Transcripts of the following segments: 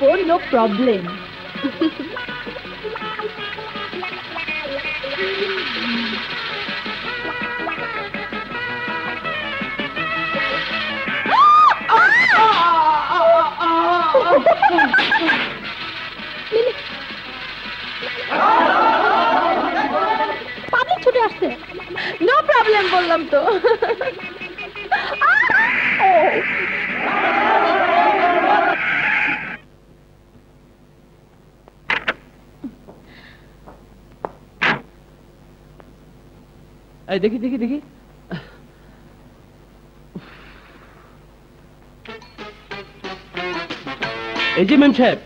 Oh, no problem. Public ছুটে আসছে। No problem বললাম তো। এই দেখি দেখি দেখি, এই যে মেম সাহেব,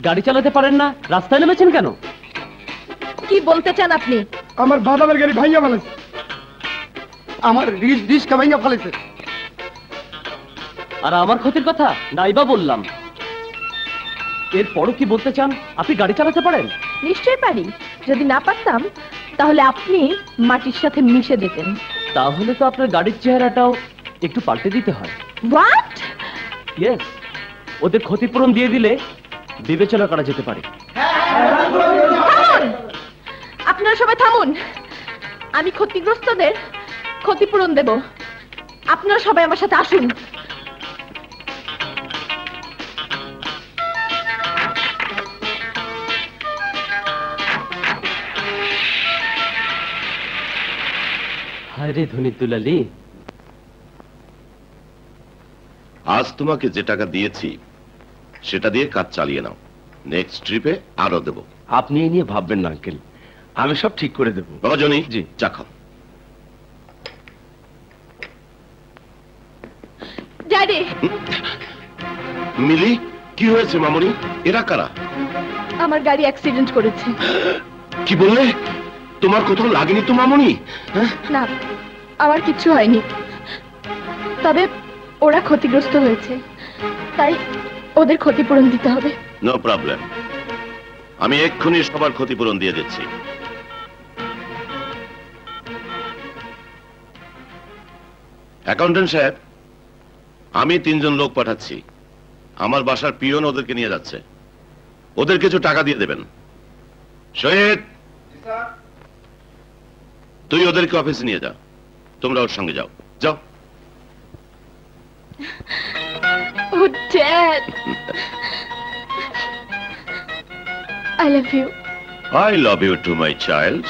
গাড়ি চালাতে পারেন না, রাস্তায় নেমেছেন কেন? কি বলতে চান আপনি? আমার বাদামের গাড়ি ভাঙিয়া ফেলেছে, আমার রিস্কা ভাঙিয়া ফেলেছে। আর আমার ক্ষতির কথা নাইবা বললাম, এরপরও কি বলতে চান আপনি গাড়ি চালাতে পারেন? নিশ্চয়ই পারি। যদি না পারতাম তাহলে আপনি মাটির সাথে মিশে যেতেন। তাহলে তো আপনার গাড়ির চেহারাটাও একটু পাল্টে দিতে হয়। হোয়াট? ইয়েস, ওদের ক্ষতিপূরণ দিয়ে দিলে বিবেচনা করা যেতে পারে। আপনারা সবাই থামুন। আমি ক্ষতিগ্রস্তদের ক্ষতিপূরণ দেব। আপনারা সবাই আমার সাথে আসুন। হায় রে ধনী দুলালি, আজ তোমাকে যে টাকা দিয়েছি সেটা দিয়ে কাজ চালিয়ে নাও, নেক্সট ট্রিপে আরো দেব। আপনি এই নিয়ে ভাববেন না আঙ্কেল, আমি সব ঠিক করে দেব। রজনী, জি, চা খাও। ড্যাডি। মিলি, কি হয়েছে মামুনি? এরা কারা? আমার গাড়ি অ্যাক্সিডেন্ট করেছে। কি বললে? তোমার কোথাও লাগেনি তো মামুনি? না, আমার কিছু হয়নি, তবে ওরা ক্ষতিগ্রস্ত হয়েছে, তাই ওদের ক্ষতিপূরণ দিতে হবে। নো প্রবলেম, আমি এক্ষুনি সবার ক্ষতিপূরণ দিয়ে দিচ্ছি। অ্যাকাউন্টেন্ট সাহেব, আমি 3 জন লোক পাঠাচ্ছি, আমার বাসার পিয়ন ওদেরকে নিয়ে যাচ্ছে, ওদের কিছু টাকা দিয়ে দেবেন। শহীদ, তুই ওদেরকে অফিসে নিয়ে যা, তোমরা ওর সঙ্গে যাও, যাও। Oh, Dad. I love you. I love you too, my child.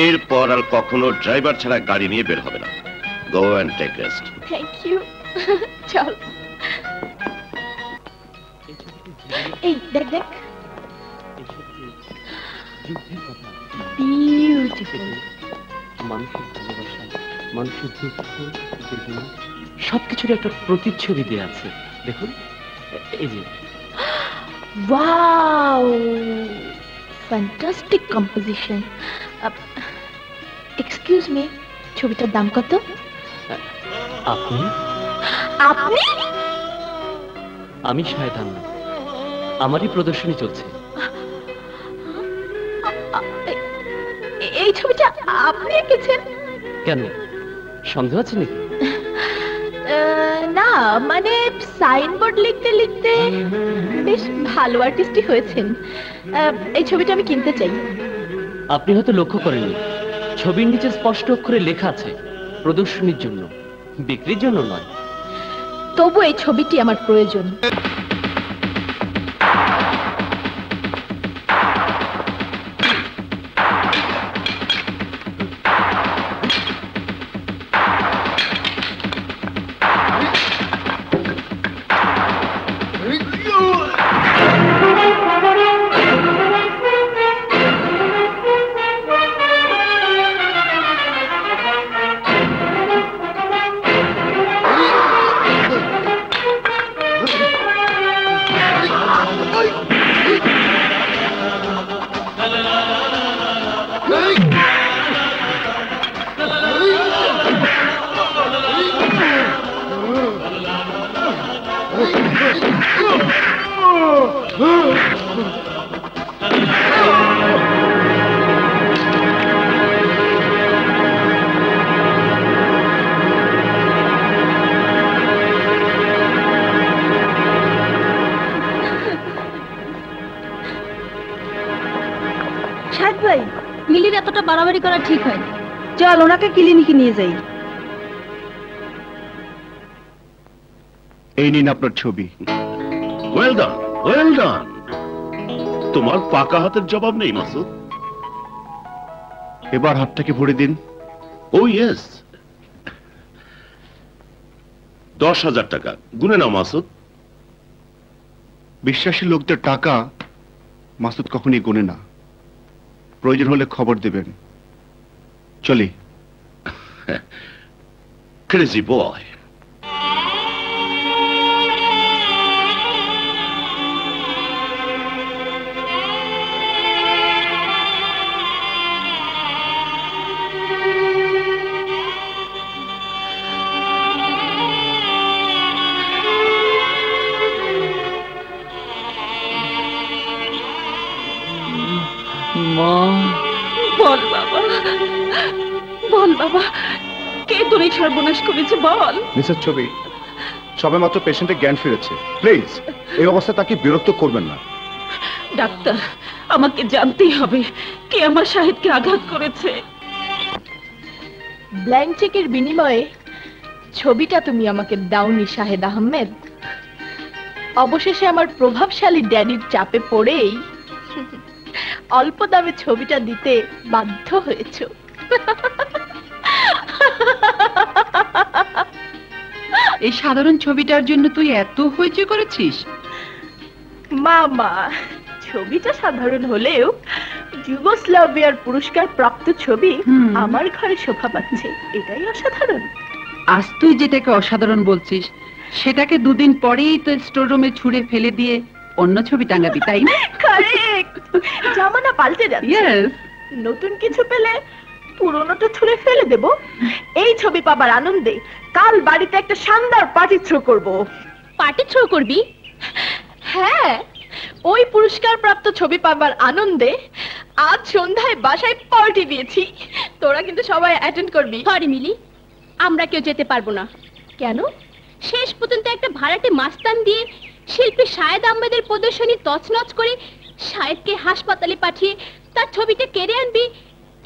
এরপর আর কখনো ড্রাইভার ছাড়া গাড়ি নিয়ে বের হবে না। Go and take rest. Thank you. চল। এই দেখ দেখ। Beautiful. মানুষের ভালোবাসা, মানুষের দুঃখ, বেদনা সবকিছুর একটা প্রতিচ্ছবি দেয়া আছে। দেখুন এই যে। Wow! Fantastic composition. Excuse me, ছবিটার দাম কত? আপনি? আপনি? আমি শায়দান না, আমারই প্রদর্শনী চলছে। এই ছবিটা আপনি এঁকেছেন? কেন, সন্দেহ আছে নাকি? না, মানে সাইনবোর্ড লিখতে লিখতে বেশ ভালো আর্টিস্টই হয়েছেন। এই ছবিটা আমি কিনতে চাই। আপনি হয়তো লক্ষ্য করেননি, ছবির নিচে স্পষ্ট অক্ষরে লেখা আছে প্রদর্শনীর জন্য, বিক্রির জন্য নয়। তবু এই ছবিটি আমার প্রয়োজন। বাড়াবাড়ি করা ঠিক হয় না। চল ওনাকে ক্লিনিকে নিয়ে যাই। এই নিন আপনার ছবি। Well done, well done. তোমার পাকা হাতের জবাব নেই মাসুদ। এবার হাতটাকে ভরে দিন। ও ইয়েস, 10,000 টাকা গুনে নাও মাসুদ। বিশ্বাসী লোকদের টাকা মাসুদ কখনই গোনে না। প্রয়োজন হলে খবর দেবেন। চলি। ক্রেজি বয়। মা, বল বাবা, বল বাবা, কে তোর এই সর্বনাশ করেছে বল। মিসেস ছবি, সবেমাত্র পেশেন্টের জ্ঞান ফিরেছে। প্লিজ এই অবস্থায় তাকে বিরক্ত করবেন না। ডাক্তার, আমাকে জানতেই হবে কে আমার শাহিদকে আঘাত করেছে। ব্ল্যাঙ্ক চেকের বিনিময়ে ছবিটা তুমি আমাকে দাওনি শাহেদ আহমেদ। অবশেষে আমার প্রভাবশালী ড্যাডির চাপে পড়েই অল্প দামে ছবিটা দিতে বাধ্য হয়েছো। এই সাধারণ ছবিটার জন্য তুই এত হইচই করেছিস? মামা, ছবিটা সাধারণ হলেও যুগোস্লাভিয়ার পুরস্কার প্রাপ্ত ছবি আমার ঘরে শোভা পাচ্ছে, এটাই অসাধারণ। আজ তুই যেটাকে অসাধারণ বলছিস সেটাকে দুদিন পরেই তো স্টোর রুমে ছুঁড়ে ফেলে দিয়ে অন্য ছবি টাঙাবি, তাই না? কারেক্ট, জামানা পাল্টে যাচ্ছে। ইয়েস, নতুন কিছু পেলে পুরনোটা ছুঁড়ে ফেলে দেব। এই ছবি পাবার আনন্দে কাল বাড়িতে একটা শানদার পার্টি থ্রো করব। পার্টি থ্রো করবি? হ্যাঁ, ওই পুরস্কার প্রাপ্ত ছবি পাবার আনন্দে আজ সন্ধ্যায় বাসায় পার্টি দিয়েছি। তোরা কিন্তু সবাই অ্যাটেন্ড করবি। সরি মিলি, আমরা কেউ যেতে পারবো না। কেন? শেষ পর্যন্ত একটা ভাড়াটে মাস্তান দিয়ে শিল্পী শাহেদ আহমেদের প্রদর্শনী তছনছ করে শাহেদকে হাসপাতালে পাঠিয়ে তার ছবিটা কেড়ে আনবি,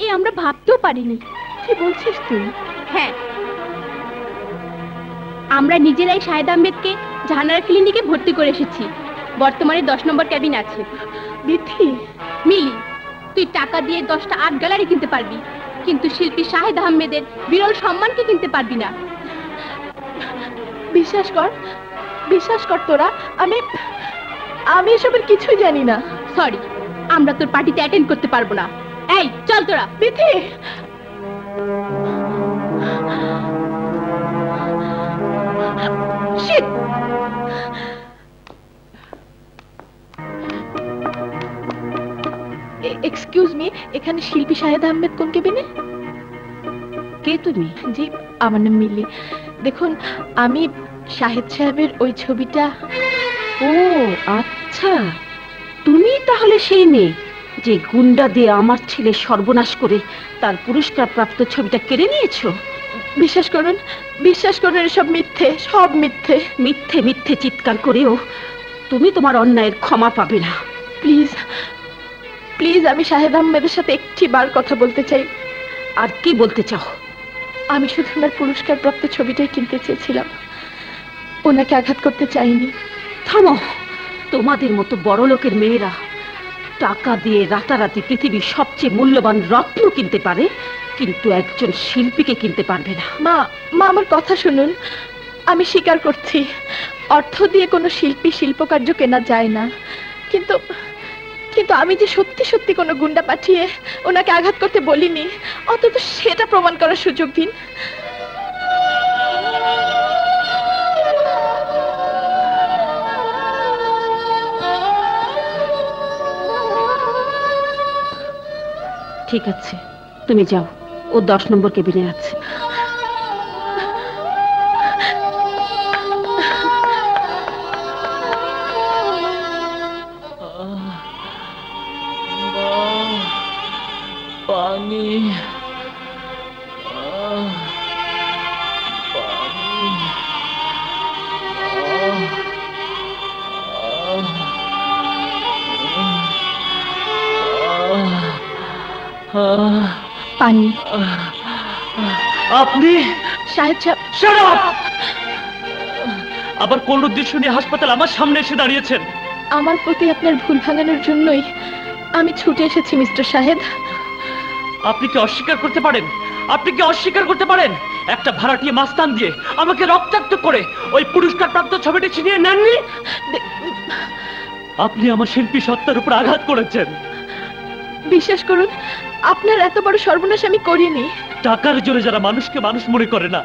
এ আমরা ভাবতেও পারিনি। কি বলছিস তুই? হ্যাঁ, আমরা নিজেরাই শাহেদ আহমেদকে জাহানারা ক্লিনিকে ভর্তি করে এসেছি। বর্তমানে 10 নম্বর ক্যাবিন আছে। বিথি, মিলি, তুই টাকা দিয়ে 10টা আর্ট গ্যালারি কিনতে পারবি, কিন্তু শিল্পী শাহেদ আহমেদের বিরল সম্মানকে কিনতে পারবি না। বিশ্বাস কর, বিশ্বাস কর তোরা, আমি এসবের কিছুই জানি না। সরি, আমরা তোর পার্টিতে অ্যাটেন্ড করতে পারবো না। এই চল তোরা। বিথি, শিট, এক্সকিউজ মি, এখানে শিল্পী শাহেদ আহমেদ কোন কেবিনে? কে তুমি? জি, আমার নাম মিলি। দেখুন, আমি শাহেদ সাহেবের ওই ছবিটা। ও আচ্ছা, তুমি তাহলে সেই মেয়ে যে গুন্ডা দিয়ে আমার ছেলে সর্বনাশ করে তার পুরস্কার প্রাপ্ত ছবিটা কেড়ে নিয়েছো। বিশ্বাস করুন, বিশ্বাস করুন, এসব মিথ্যে, সব মিথ্যে। মিথ্যে মিথ্যে চিৎকার করেও তুমি তোমার অন্যায়ের ক্ষমা পাবে না। প্লিজ প্লিজ, আমি শাহেদ আহমেদের সাথে একটি বার কথা বলতে চাই। আর কি বলতে চাও? আমি শুধু ওনার পুরস্কার প্রাপ্ত ছবিটাই কিনতে চেয়েছিলাম, ওনাকে আঘাত করতে চাইনি। থামো, তোমাদের মতো বড় লোকের মেয়েরা টাকা দিয়ে রাতারাতি পৃথিবীর সবচেয়ে মূল্যবান রত্ন কিনতে পারে, কিন্তু একজন শিল্পীকে কিনতে পারবে না। মা, আমার কথা শুনুন। আমি স্বীকার করছি, অর্থ দিয়ে কোনো শিল্পী শিল্পকার্য কেনা যায় না, কিন্তু কিন্তু আমি যে সত্যি সত্যি কোনো গুন্ডা পাঠিয়ে ওনাকে আঘাত করতে বলিনি, অন্তত সেটা প্রমাণ করার সুযোগ দিন। ঠিক আছে, তুমি যাও, ও 10 নম্বর কেবিনে আছে। পানি, পানি। আপনি শাহেদ সাহেব, Shut up! আবার কোন উদ্দেশ্য নিয়ে হাসপাতাল আমার সামনে এসে দাঁড়িয়েছেন? আমার প্রতি আপনার ভুল ভাঙানোর জন্যই আমি ছুটে এসেছি মিস্টার শাহেদ। আপনি কি অস্বীকার করতে পারেন? আপনি কি অস্বীকার করতে পারেন একটা ভাড়াটিয়া মাস্তান দিয়ে আমাকে রক্তাক্ত করে ওই পুরস্কার প্রাপ্ত ছবিটি ছিনিয়ে নেননি? আপনি আমার শিল্পী সত্তার উপর আঘাত করেছেন। বিশ্বাস করুন, আপনার এত বড় সর্বনাশ আমি করিনি। টাকার জোরে যারা মানুষকে মানুষ মনে করে না,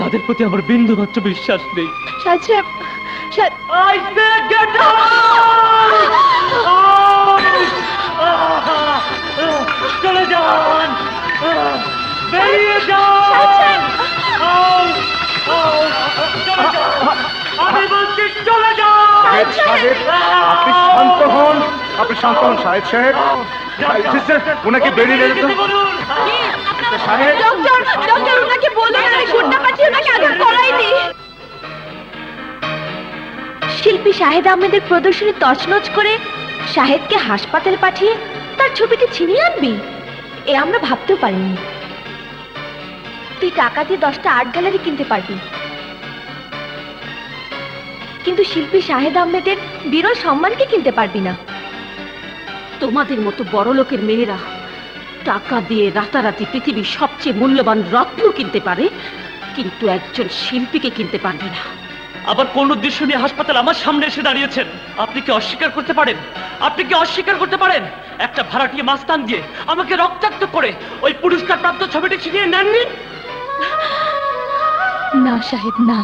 তাদের প্রতি আমার বিন্দু মাত্র বিশ্বাস নেই। শাহেদ সাহেব, I said get out! চলে যান, বেরিয়ে যান, চলে যান, আমি বলছি চলে যান। আপনি শান্ত হন, আপনি শান্ত হন শাহেদ সাহেব। ওনাকে বেরিয়ে যেতে বলুন। সাহেব। ডক্টর ওনাকে বলুন আমি গুন্ডা পাঠিয়ে ওনাকে আঘাত করাইনি। শিল্পী শাহেদ আহমেদের প্রদর্শনী তছনছ করে শাহেদকে হাসপাতালে পাঠিয়ে তার ছবিটি ছিনিয়ে আনবি, এ আমরা ভাবতেও পারিনি। তুই টাকা দিয়ে 10টা আর্ট গ্যালারি কিনতে পারবি, কিন্তু শিল্পী শাহেদ আহমেদের বিরল সম্মানকে কিনতে পারবি না। তোমাদের মতো বড় লোকের মেয়েরা টাকা দিয়ে রাতারাতি পৃথিবীর সবচেয়ে মূল্যবান রত্ন কিনতে পারে, কিন্তু একজন শিল্পীকে কিনতে পারবে না। আবার কোন উদ্দেশ্য নিয়ে হাসপাতাল আমার সামনে এসে দাঁড়িয়েছেন? আপনি কি অস্বীকার করতে পারেন? আপনি কি অস্বীকার করতে পারেন একটা ভাড়াটিয়া মাস্তান দিয়ে আমাকে রক্তাক্ত করে ওই পুরস্কার প্রাপ্ত ছবিটি ছিনিয়ে নেননি? না শাহেদ, না,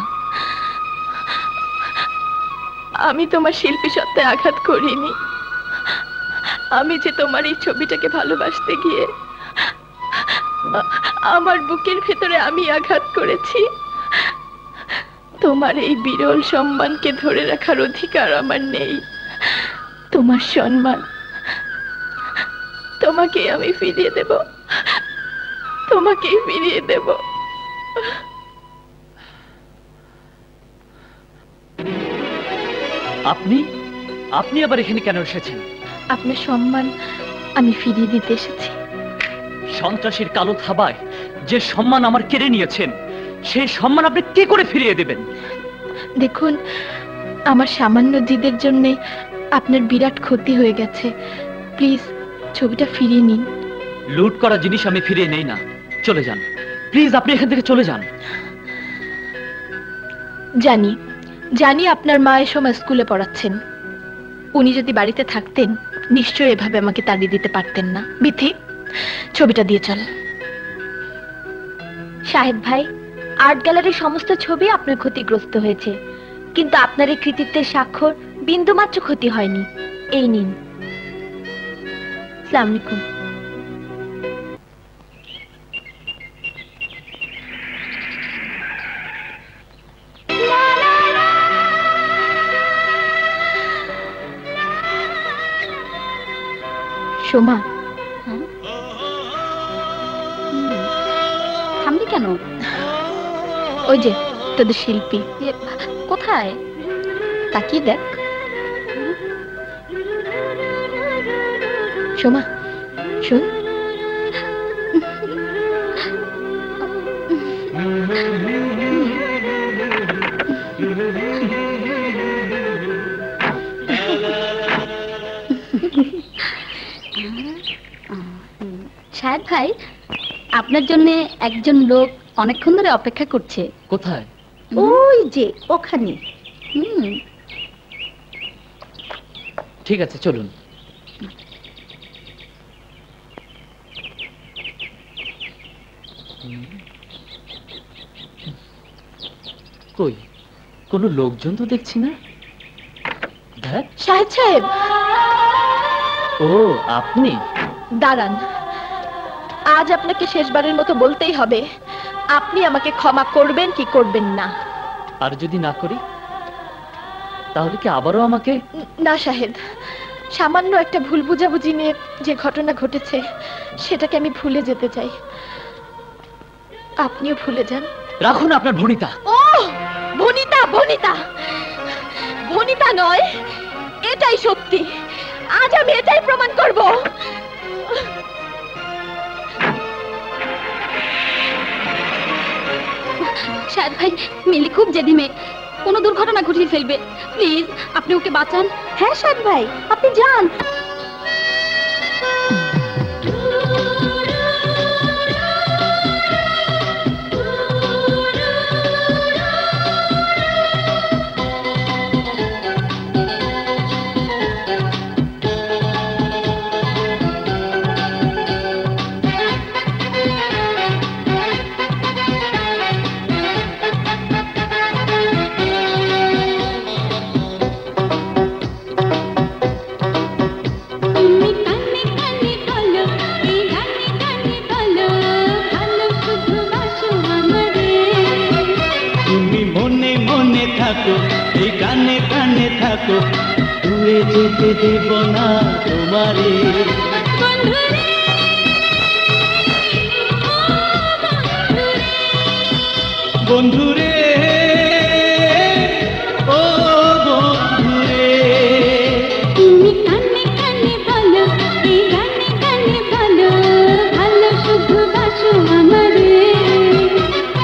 আমি তোমার শিল্পী সত্তায় আঘাত করিনি। আমি যে তোমার এই ছবিটাকে ভালোবাসতে গিয়ে আমার বুকের ভেতরে আমি আঘাত করেছি। তোমার এই বিরল সম্মানকে ধরে রাখার অধিকার আমার নেই। তোমার সম্মান তোমাকে আমি ফিরিয়ে দেব, তোমাকেই ফিরিয়ে দেব। আপনি আপনি আবার এখানে কেন এসেছেন? আপনার সম্মান আমি ফিরিয়ে দিতে এসেছি। সন্ত্রাসীর কালো থাবায় যে সম্মান আমার কেড়ে নিয়েছেন, সেই সম্মান আপনি কি করে ফিরিয়ে দেবেন? দেখুন, আমার সামান্য জিদের জন্য আপনার বিরাট ক্ষতি হয়ে গেছে। প্লিজ ছবিটা ফিরিয়ে নিন। লুট করা জিনিস আমি ফিরিয়ে নেই না। চলে যান প্লিজ, আপনি এখান থেকে চলে যান। জানি জানি আপনার মা এ সময় স্কুলে পড়াচ্ছেন। উনি যদি বাড়িতে থাকতেন নিশ্চয়ই এভাবে আমাকে তাড়িয়ে দিতে পারতেন না। বিথি, ছবিটা দিয়ে চল। শাহেদ ভাই, আর্ট গ্যালারির সমস্ত ছবি আপনার ক্ষতিগ্রস্ত হয়েছে, কিন্তু আপনার এই কৃতিত্বের স্বাক্ষর বিন্দুমাত্র ক্ষতি হয়নি। এই নিন। আসসালামু আলাইকুম। সোমা, থামলি কেন? ওই যে তোদের শিল্পী কোথায়? তাকিয়ে দেখ। সোমা শোন, শাহেদ ভাই, আপনার জন্য একজন লোক অনেকক্ষণ ধরে অপেক্ষা করছে। কোথায়? ওই যে ওখানে। ঠিক আছে, চলুন। কই কোনো লোকজন তো দেখছি না। শাহেদ সাহেব। ও আপনি? দাঁড়ান, আজ আপনাকে শেষবারের মতো বলতেই হবে, আপনি আমাকে ক্ষমা করবেন কি করবেন না? আর যদি না করি তাহলে কি আবারও আমাকে? না শাহেদ, সামান্য একটা ভুল বুঝাবুঝি নিয়ে যে ঘটনা ঘটেছে সেটাকে আমি ভুলে যেতে চাই। আপনিও ভুলে যান। রাখুন আপনার ভনিতা। ও ভনিতা, ভনিতা ভনিতা নয়, এটাই সত্যি। আজ আমি এটাই প্রমাণ করব। শাহেদ ভাই মিলি খুব জেদি মেয়ে, কোনো দুর্ঘটনা ঘটিয়ে ফেলবে। প্লিজ আপনি ওকে বাঁচান। হ্যাঁ শাহেদ ভাই, আপনি যান। দূরে যেতে দেব না তোমারে। বন্ধুরে ও বন্ধুরে, তুমি কানে কানে বলো, এই গানে গানে বলো, ভালো শুধু বাসো আমারে।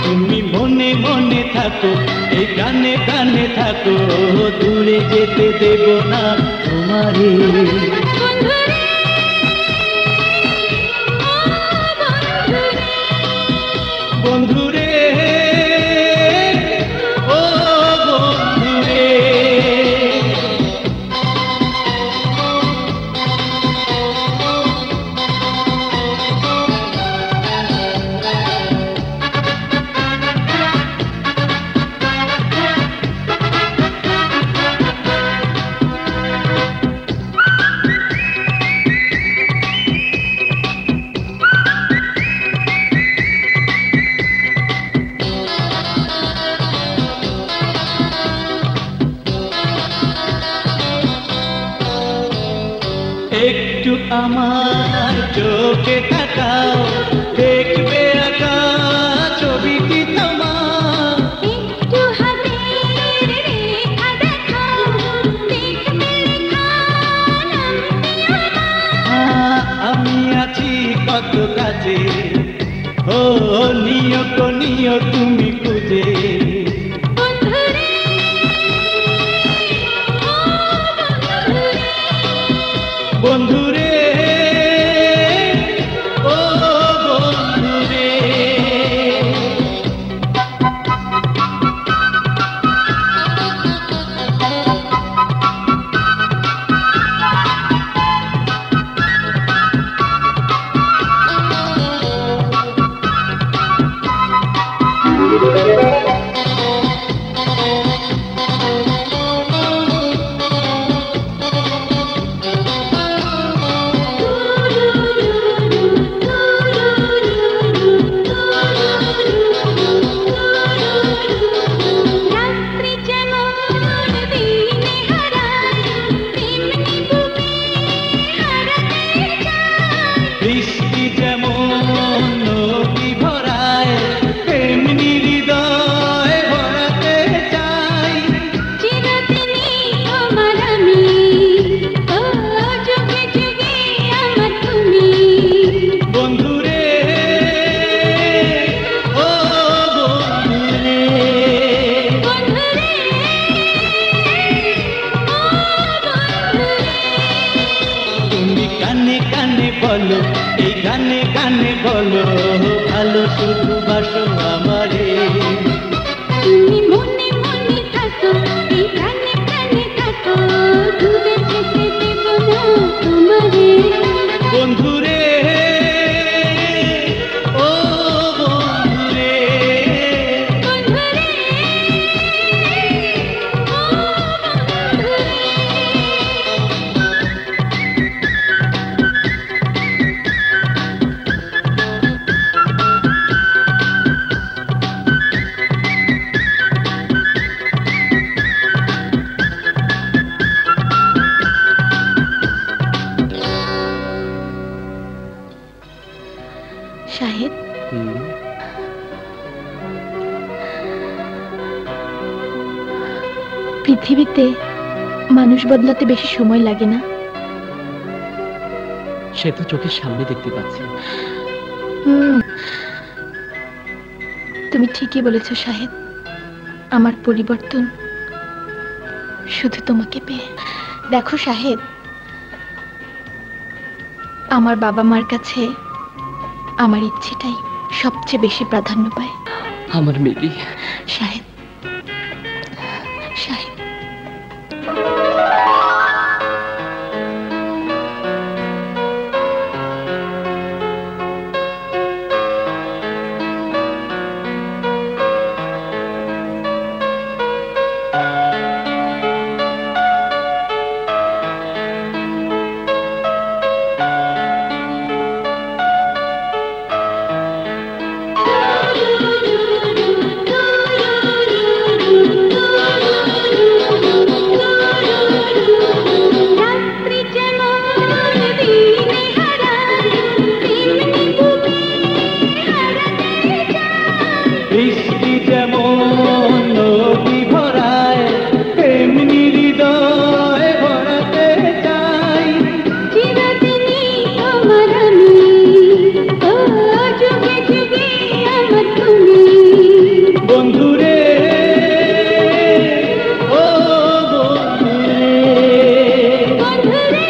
তুমি মনে মনে থাকো, এই গানে গানে থাকো, দূরে যেতে দেব না তোমারে। বন্ধুরে ও বন্ধুরে, একটু আমার চোখে তাকাও, দেখবে আঁকা ছবিটি তোমার। একটু হাতের রেখা দেখাও, দেখবে লেখা নামটি আমার। আমি আছি কত কাছে, ও নিও তো নিও তুমি খুঁজে। বন্ধুরে ও বন্ধুরে, বন্ধুরে ও বন্ধুরে, রাত্রি যেমন দিনে হারায়, তেমনি বুকে হারাতে চাই। বৃষ্টি যেমন নদী ভরায়, তেমনি হৃদয় ভরাতে চাই। চিরদিনই তোমার আমি, ও যুগে যুগে আমার তুমি। বন্ধুরে ও বন্ধুরে, বন্ধুরে ও বন্ধুরে, তুমি কানে কানে বলো, এই গানে গানে বলো, ভালো শুধু বাসো আমারে। তুমি মনে মনে থাকো, এই গানে গানে থাকো, দূরে যেতে দেব না তোমারে। বন্ধুরে ও বন্ধুরে, বন্ধুরে ও বন্ধুরে, শাহেদ, পৃথিবীতে মানুষ বদলাতে বেশি সময় লাগে না। সে তো চোখের সামনে দেখতে পাচ্ছি। তুমি ঠিকই বলেছো শাহেদ। আমার পরিবর্তন শুধু তোমাকে পেয়ে। দেখো সাহেব, আমার বাবা মার কাছে আমার ইচ্ছেটাই সবচেয়ে বেশি প্রাধান্য পায়। আমার মিলি। সাহেব, সাহেব, বৃষ্টি যেমন নদী ভরায় তেমনি হৃদয় ভরাতে চাই। চিরদিনই তোমার আমি, ও যুগে যুগে আমার তুমি। বন্ধুরে ও বন্ধুরে, বন্ধুরে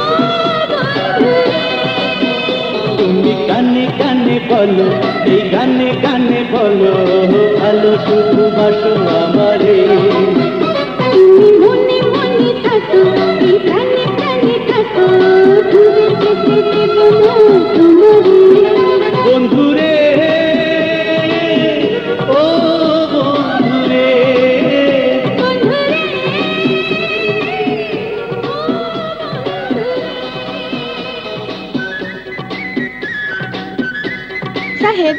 ও বন্ধুরে। তুমি কানে কানে বলো, এই গানে গানে বলো, ভালো শুধু বাসো আমারে। তুমি মনে মনে থাকো, এই প্রাণে প্রাণে থাকো, দূরে যেতে দেব না তোমারে। বন্ধুরে ও বন্ধুরে, বন্ধুরে সাহেব,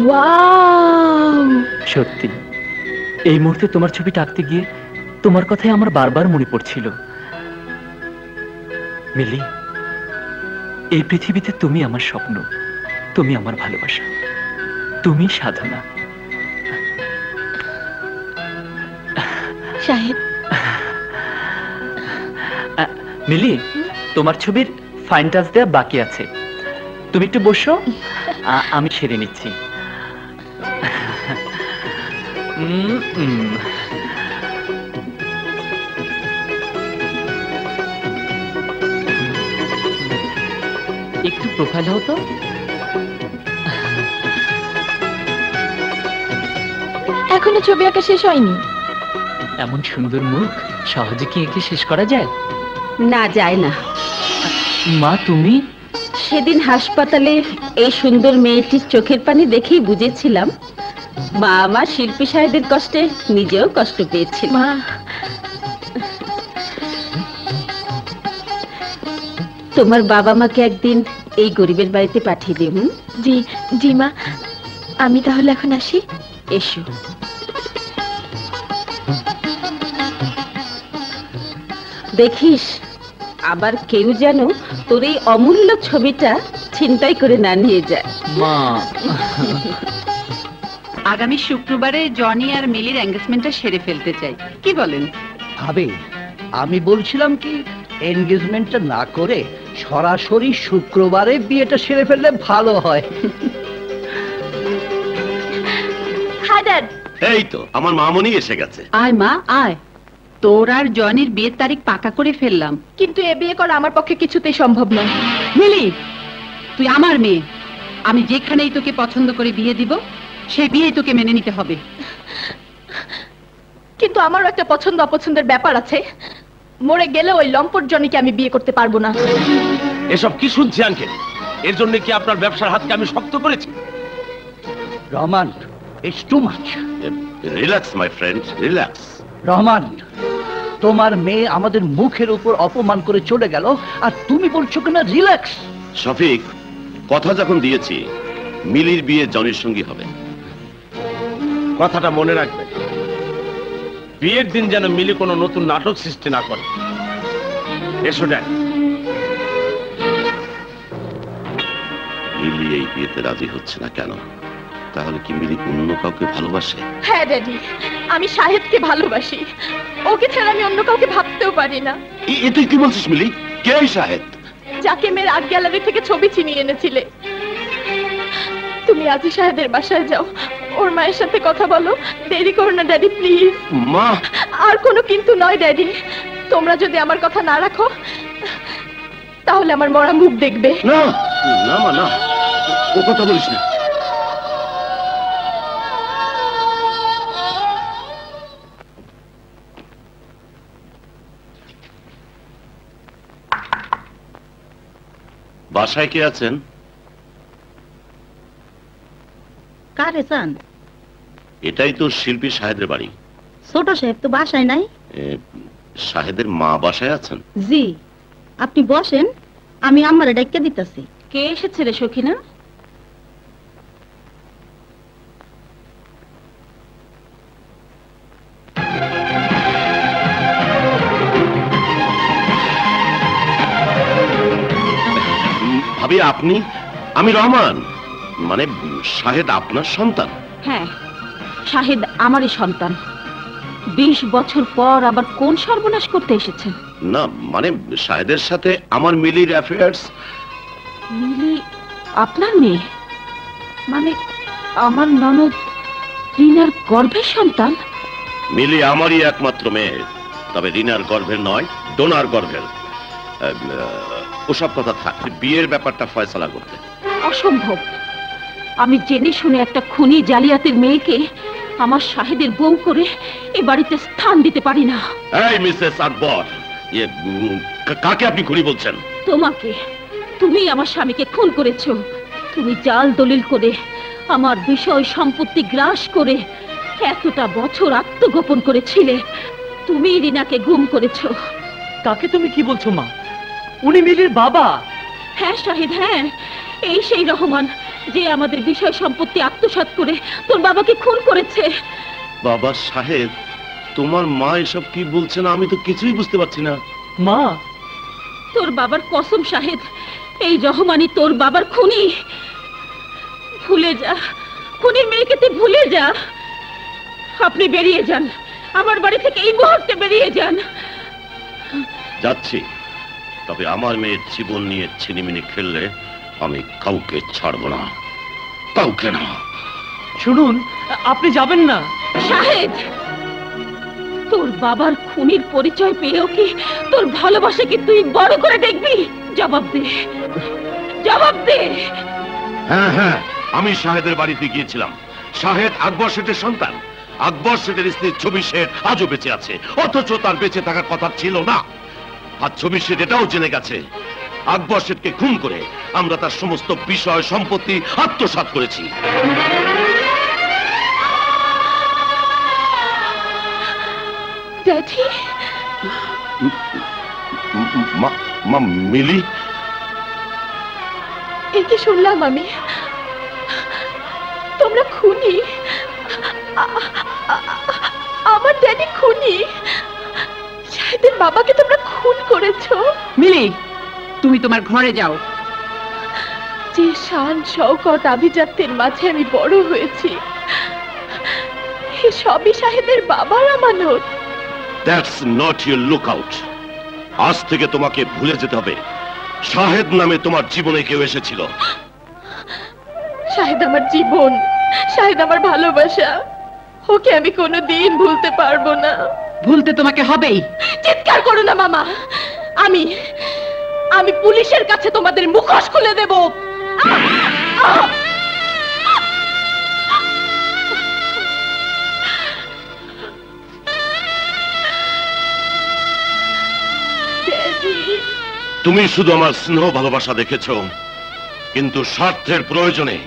ওয়াও! সত্যি এই মুহূর্তে তোমার ছবিটা আঁকতে গিয়ে তোমার কথাই আমার বারবার মনে পড়ছিল। মিলি, এই পৃথিবীতে তুমি আমার স্বপ্ন, তুমি আমার ভালোবাসা, তুমি সাধনা। সাহেব, মিলি, তোমার ছবির ফাইন টাচ দেওয়া বাকি আছে, তুমি একটু বসো, আমি সেরে নিচ্ছি। একটু প্রোফাইল হতো। এখনো ছবি আঁকা শেষ হয়নি। এমন সুন্দর মুখ সহজে কি এঁকে শেষ করা যায়? না, যায় না। মা, তুমি সেদিন হাসপাতালে এই সুন্দর মেয়েটির চোখের পানি দেখেই বুঝেছিলাম মা আমার শিল্পী সাহেবের কষ্টে নিজেও কষ্ট পেয়েছিল। মা, তোমার বাবা মাকে একদিন এই গরিবের বাড়িতে পাঠিয়ে দিও। জি জি মা, আমি তাহলে এখন আসি। এসো। দেখিস আবার কেউ যেন তোর এই অমূল্য ছবিটা ছিনতাই করে না নিয়ে যায়। মা, আগামী শুক্রবারে জনি আর মিলির এঙ্গেজমেন্টটা সেরে ফেলতে চাই, কি বলেন? ভাবে আমি বলছিলাম কি এনগেজমেন্টটা না করে সরাসরি শুক্রবারে বিয়েটা সেরে ফেললে ভালো হয়। Hi dad. এই তো আমার মামনি এসে গেছে। আয় মা আয়, তোর আর জনির বিয়ের তারিখ পাকা করে ফেললাম। কিন্তু এ বিয়ে করা আমার পক্ষে কিছুতেই সম্ভব নয়। মিলি, তুই আমার মেয়ে, আমি যেখানেই তোকে পছন্দ করে বিয়ে দিব সেই বিয়েই তোকে মেনে নিতে হবে। কিন্তু আমারও একটা পছন্দ অপছন্দের ব্যাপার আছে। মরে গেলে ওই লম্পট জনিকে আমি বিয়ে করতে পারবো না। এসব কি শুনছি আঙ্কেল? এর জন্য কি আপনার ব্যবসার হাতকে আমি শক্ত করেছি? Rahman, it's too much. Relax my friend, relax. Rahman, তোমার মেয়ে আমাদের মুখের উপর অপমান করে চলে গেল আর তুমি বলছো কিনা রিল্যাক্স। শফিক, কথা যখন দিয়েছি মিলির বিয়ে জনির সঙ্গী হবে। কথাটা মনে রাখবেন, বিয়ের দিন যেন মিলি কোনো নতুন নাটক সৃষ্টি না করে। এসো ড্যাড। মিলি এই বিয়েতে রাজি হচ্ছে না কেন? তাহলে কি মিলি অন্য কাউকে ভালোবাসে? হ্যাঁ ড্যাডি, আমি শাহেদকে ভালোবাসি। ওকে ছাড়া আমি অন্য কাউকে ভাবতেও পারি না। তুই কি বলছিস মিলি? কে শাহেদ? যাকে মেয়ের আর্ট গ্যালারি থেকে ছবি ছিনিয়ে এনেছিলে। তুমি আজই শাহেদের বাসায় যাও, ওর মায়ের সাথে কথা বলো। দেরি করো না ড্যাডি, প্লিজ। মা, আর কোনো কিন্তু নয় ড্যাডি। তোমরা যদি আমার কথা না রাখো তাহলে আমার মরা মুখ দেখবে। না না মা, না, ও কথা বলিস না। বাসায় কে আছেন? কারে চান? এটাই তো শিল্পী শাহেদের বাড়ি। ছোট সাহেব তো বাসায় নাই। শাহেদের মা বাসায় আছেন? জি, আপনি বসেন, আমি আমারে ডাইকা দিতেছি। কে এসেছে রে সখিনা? ভাবি আপনি? আমি রহমান, মানে শাহেদ আপনার সন্তান? হ্যাঁ, শাহেদ আমারই সন্তান। 20 বছর পর আবার কোন সর্বনাশ করতে এসেছেন? না মানে শাহেদের সাথে আমার মিলির অ্যাফেয়ার্স। মিলি আপনার মেয়ে? মানে আমার ননদ রিনার গর্ভের সন্তান? মিলি আমারই একমাত্র মেয়ে, তবে রিনার গর্ভের নয়, ডোনার গর্ভের। ওসব কথা থাক, বিয়ের ব্যাপারটা ফয়সালা করতে। অসম্ভব। আমি জেনে শুনে একটা খুনি জালিয়াতের মেয়েকে আমার শাহেদের বউ করে এই বাড়িতে স্থান দিতে পারি না। এই মিসেস আকবর, কাকে আপনি খুনি বলছেন? তোমাকে। তুমি আমার স্বামীকে খুন করেছো। তুমি জাল দলিল করে আমার বিষয় সম্পত্তি গ্রাস করে এতটা বছর আত্মগোপন করেছিলে। তুমি রিনাকে গুম করেছো। তাকে তুমি কি বলছো মা? উনি মিলির বাবা। হ্যাঁ শাহিদ, হ্যাঁ, এই সেই রহমান যে আমাদের বিষয় সম্পত্তি আত্মসাৎ করে তোর বাবাকে খুন করেছে। বাবা সাহেব, তোমার মা এসব কি বলছেন? আমি তো কিছুই বুঝতে পারছি না। মা, তোর বাবার কসম শাহিদ, এই রহমানই তোর বাবার খুনি। ভুলে যা, খুনির মেয়েকে তুই ভুলে যা। আপনি বেরিয়ে যান, আমার বাড়ি থেকে এই মুহূর্তে বেরিয়ে যান। যাচ্ছি, তবে আমার মেয়ের জীবন নিয়ে ছিনিমিনি খেললে আমি কাউকে ছাড়বো না, কাউকে না। শুনুন, আপনি যাবেন না। শাহেদ, তোর বাবার খুনির পরিচয় পেয়েও কি তোর ভালোবাসাকে তুই বড় করে দেখবি? জবাব দে, জবাব দে। হ্যাঁ হ্যাঁ, আমি শাহেদের বাড়িতে গিয়েছিলাম। শাহেদ আকবর শেঠের সন্তান। আকবর শেঠের স্ত্রী ছবি শেঠ আজও বেঁচে আছে, অথচ তার বেঁচে থাকার কথা ছিল না। আর ছবি শেঠ এটাও জেনে গেছে আকবর শেঠকে খুন করে আমরা তার সমস্ত বিষয় সম্পত্তি আত্মসাৎ করেছি। ড্যাডি, মিলি, এই কি শুনলাম আমি? তোমরা খুনি? আমার ড্যাডি খুনি? শাহেদের বাবাকে তোমরা খুন করেছো? মিলি, তুমি তোমার ঘরে যাও। যে শান শওকত আভিজাত্যের মাঝে আমি বড় হয়েছি, সবই শাহেদের বাবার আমানত। That's not your lookout. আজ থেকে তোমাকে ভুলে যেতে হবে শাহেদ নামে তোমার জীবনে কেউ এসেছিল। শাহেদ আমার জীবন, শাহেদ আমার ভালোবাসা। ওকে আমি কোনোদিন ভুলতে পারবো না। ভুলতে তোমাকে হবেই। চিৎকার করো না মামা। আমি পুলিশের কাছে তোমাদের মুখোশ খুলে দেব। তুমি শুধু আমার স্নেহ ভালোবাসা দেখেছো, কিন্তু স্বার্থের প্রয়োজনে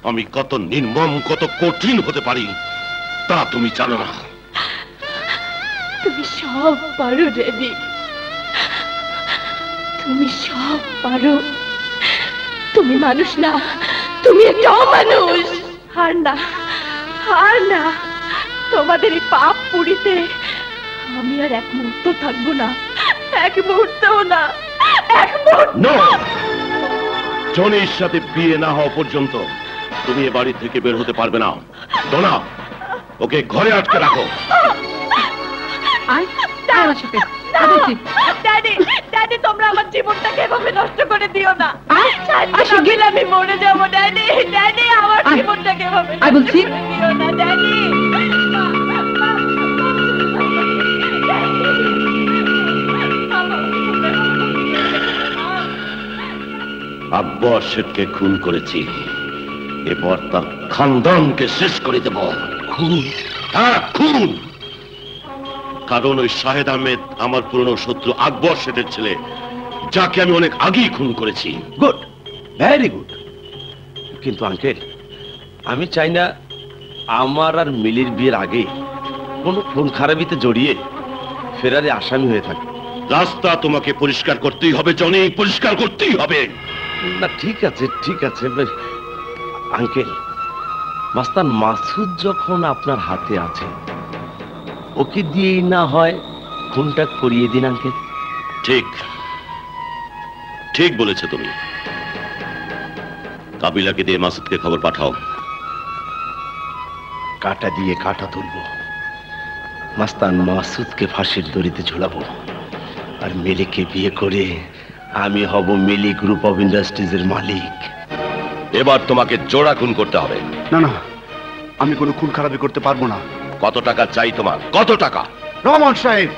আমি কত নির্মম, কত কঠিন হতে পারি তা তুমি জানো না। তুমি সব পারো ড্যাডি, তুমি সব পারো। তুমি মানুষ না, তুমি একটা অমানুষ। হার না, হার না। তোমাদের এই পাপ পুরিতে আমি আর এক মুহূর্ত থাকবো না, এক মুহূর্তও না, এক মুহূর্ত। জনির সাথে বিয়ে না হওয়া পর্যন্ত তুমি এ বাড়ি থেকে বের হতে পারবে না। ডোনা, ওকে ঘরে আটকে রাখো। ড্যাডি, তোমরা আমার জীবনটাকে এভাবে নষ্ট করে দিও না। আমি মরে যাবো। ড্যাডি, আমার জীবনটাকে এভাবে নষ্ট করে দিও না। ড্যাডি, আকবর শেখকে খুন করেছি, এবার তার খানদানকে শেষ করে দেব। খুন? হ্যাঁ, খুন। কারণ ওই শাহেদ আহমেদ আমার পুরনো শত্রু আকবর শেখের ছেলে, যাকে আমি অনেক আগেই খুন করেছি। Good, very good. কিন্তু আঙ্কেল, আমি চাই না আমার আর মিলির বিয়ের আগে কোনো খুন খারাপিতে জড়িয়ে ফেরারে আসামি হয়ে থাকে। রাস্তা তোমাকে পরিষ্কার করতেই হবে জনি, পরিষ্কার করতেই হবে। না, ঠিক আছে, ঠিক আছে আঙ্কেল। মাস্তান মাসুদ যখন আপনার হাতে আছে, ওকে দিয়েই না হয় খুনটা করিয়ে দিন আঙ্কেল। ঠিক ঠিক বলেছে তুমি। কাবিলাকে দিয়ে মাসুদকে খবর পাঠাও। কাটা দিয়ে কাটা তুলবো। মাস্তান মাসুদকে ফাঁসির দড়িতে ঝুলাবো, আর মিলিকে বিয়ে করে আমি হব মিলি গ্রুপ অফ ইন্ডাস্ট্রিজের মালিক। এবার তোমাকে জোড়া খুন করতে হবে। না না, আমি কোনো খুন খারাপি করতে পারবো না। কত টাকা চাই তোমার? কত টাকা? রহমান সাহেব,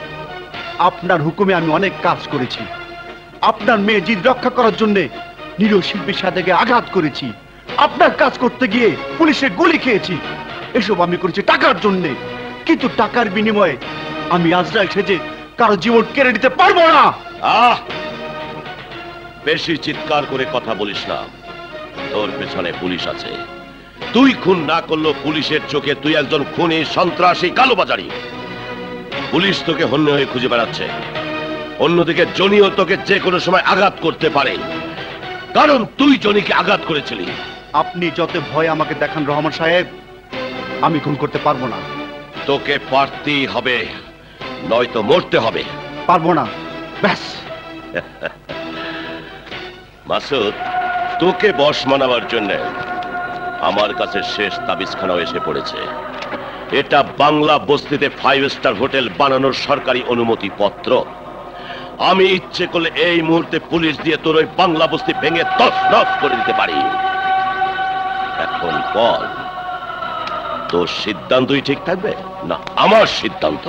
আপনার হুকুমে আমি অনেক কাজ করেছি। আপনার মেয়ে জিদ রক্ষা করার জন্য নিরীহ শিল্পীর সাথে আঘাত করেছি। আপনার কাজ করতে গিয়ে পুলিশের গুলি খেয়েছি। এসব আমি করেছি টাকার জন্যে, কিন্তু টাকার বিনিময়ে আমি আজরাইল সেজে কারো জীবন কেড়ে নিতে পারবো না। বেশি চিৎকার করে কথা বলিস না। তোর পেছনে পুলিশ আছে। তুই খুন না করলেও পুলিশের চোখে তুই একজন খুনি, সন্ত্রাসী, কালোবাজারি। পুলিশ তোকে হন্য হয়ে খুঁজে বেড়াচ্ছে। অন্যদিকে জনিও তোকে যে কোনো সময় আঘাত করতে পারে, কারণ তুই জনিকে আঘাত করেছিলি। আপনি যত ভয় আমাকে দেখান রহমান সাহেব, আমি খুন করতে পারবো না। তোকে পারতেই হবে, নয়তো মরতে হবে। পারবো না, ব্যাস। মাসুদ, তোকে বশ মানাবার জন্য আমার কাছে শেষ তাবিজখানাও এসে পড়েছে। এটা বাংলা বস্তিতে 5 স্টার হোটেল বানানোর সরকারি অনুমতি পত্র। আমি ইচ্ছে করলে এই মুহূর্তে পুলিশ দিয়ে তোর ওই বাংলা বস্তি ভেঙে তছনছ করে দিতে পারি। এখন বল, তোর সিদ্ধান্তই ঠিক থাকবে না আমার সিদ্ধান্ত?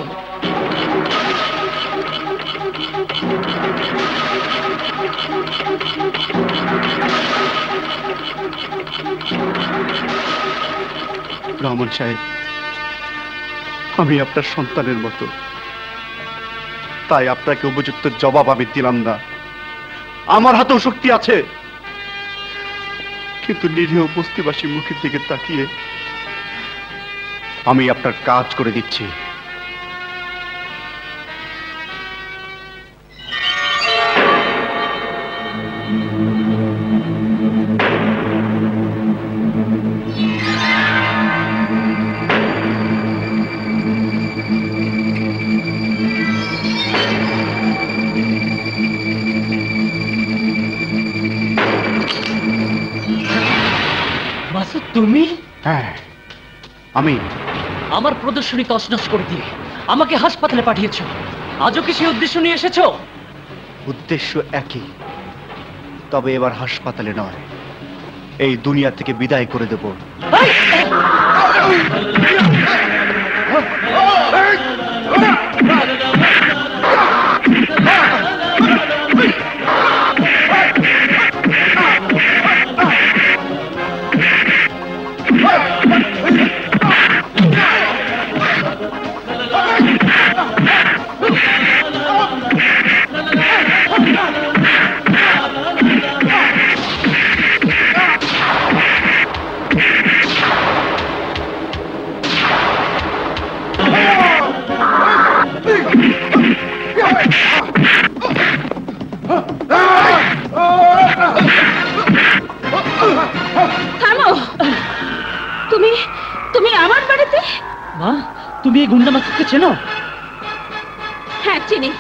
রহমান সাহেব, আমি আপনার সন্তানের মতো, তাই আপনাকে উপযুক্ত জবাব আমি দিলাম না। আমার হাতেও শক্তি আছে, কিন্তু নিরীহ বস্তিবাসী মুখের দিকে তাকিয়ে আমি আপনার কাজ করে দিচ্ছি। মাসুদ, তুমি? হ্যাঁ, আমি। আমার প্রদর্শনী তছনছ করে দিয়ে আমাকে হাসপাতালে পাঠিয়েছো। আজও কি সেই উদ্দেশ্য নিয়ে এসেছো? উদ্দেশ্য একই, তবে এবার হাসপাতালে নয়, এই দুনিয়া থেকে বিদায় করে দেব। থামো! তুমি আমার বাড়িতে? মা, তুমি এই গুন্ডা মাসুদকে চেনো? হ্যাঁ, চিনি।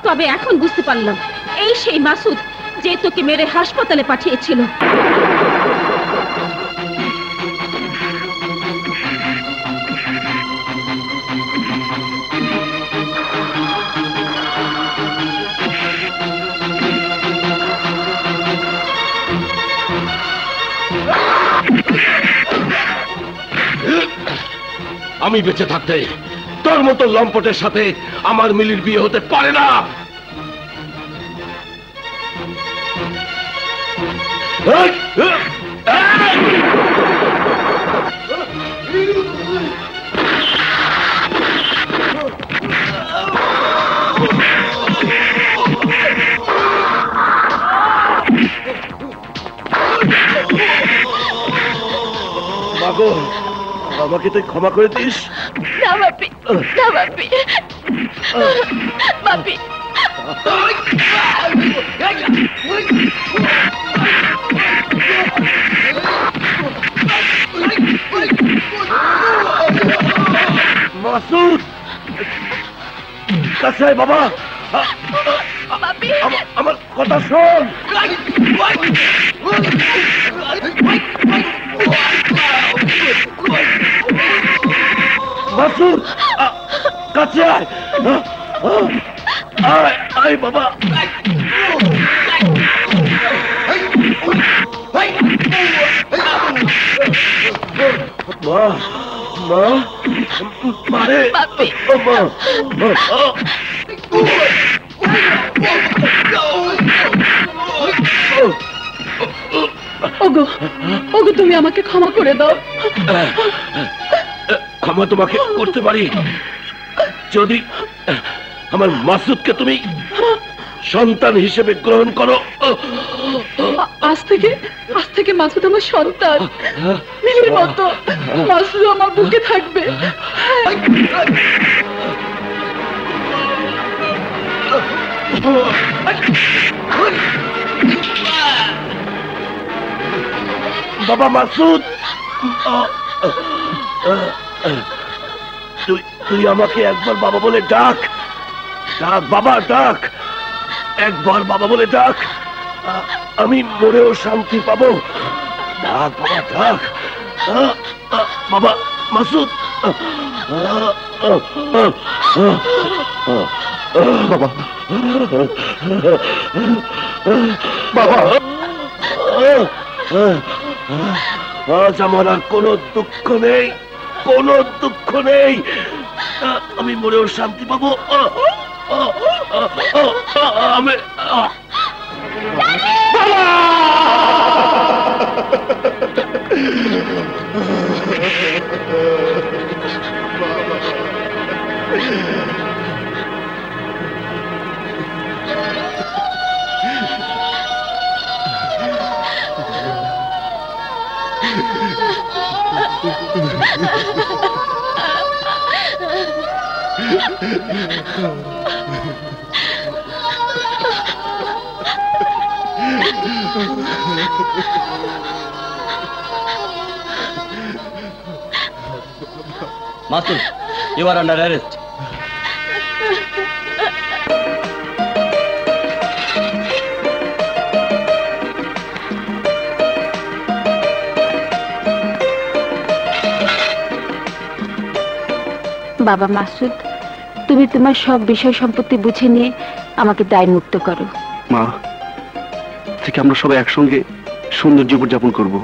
তবে এখন বুঝতে পারলাম এই সেই মাসুদ যে তোকে মেরে হাসপাতালে পাঠিয়েছিল। আমি বেঁচে থাকতে তোর মতো লম্পটের সাথে আমার মিলির বিয়ে হতে পারে না। মাগো, আমাকে তুই ক্ষমা করে দিস। না বাপি, না বাপি, বাপি। মাসুদ, কাছে বাবা, আমার কথা শোন। মাসুদ, কাছে আয়, আয় বাবা। মা, মা, মারে, মা, ওগো, ওগো, তুমি আমাকে ক্ষমা করে দাও। ক্ষমা তোমাকে করতে পারি যদি আমার মাসুদকে তুমি সন্তান হিসেবে গ্রহণ করো। আজ থেকে মাসুদ আমার সন্তান, মিলির মতো মাসুদ আমার বুকে থাকবে। বাবা মাসুদ, তুই আমাকে একবার বাবা বলে ডাক, ডাক বাবা, ডাক, একবার বাবা বলে ডাক, আমি মরেও শান্তি পাবো। ডাক বাবা, ডাক, বাবা মাসুদ। বাবা, বাবা, আজ আমার আর কোনো দুঃখ নেই, কোনো দুঃখ নেই, আমি মরেও শান্তি পাবো। আমি Masood, you are under arrest. বাবা মাসুদ, তুমি তোমার সব বিষয় সম্পত্তি বুঝে নিয়ে আমাকে দায় মুক্ত করো। মা, থেকে আমরা সবাই একসঙ্গে সুন্দর জীবন যাপন করবো।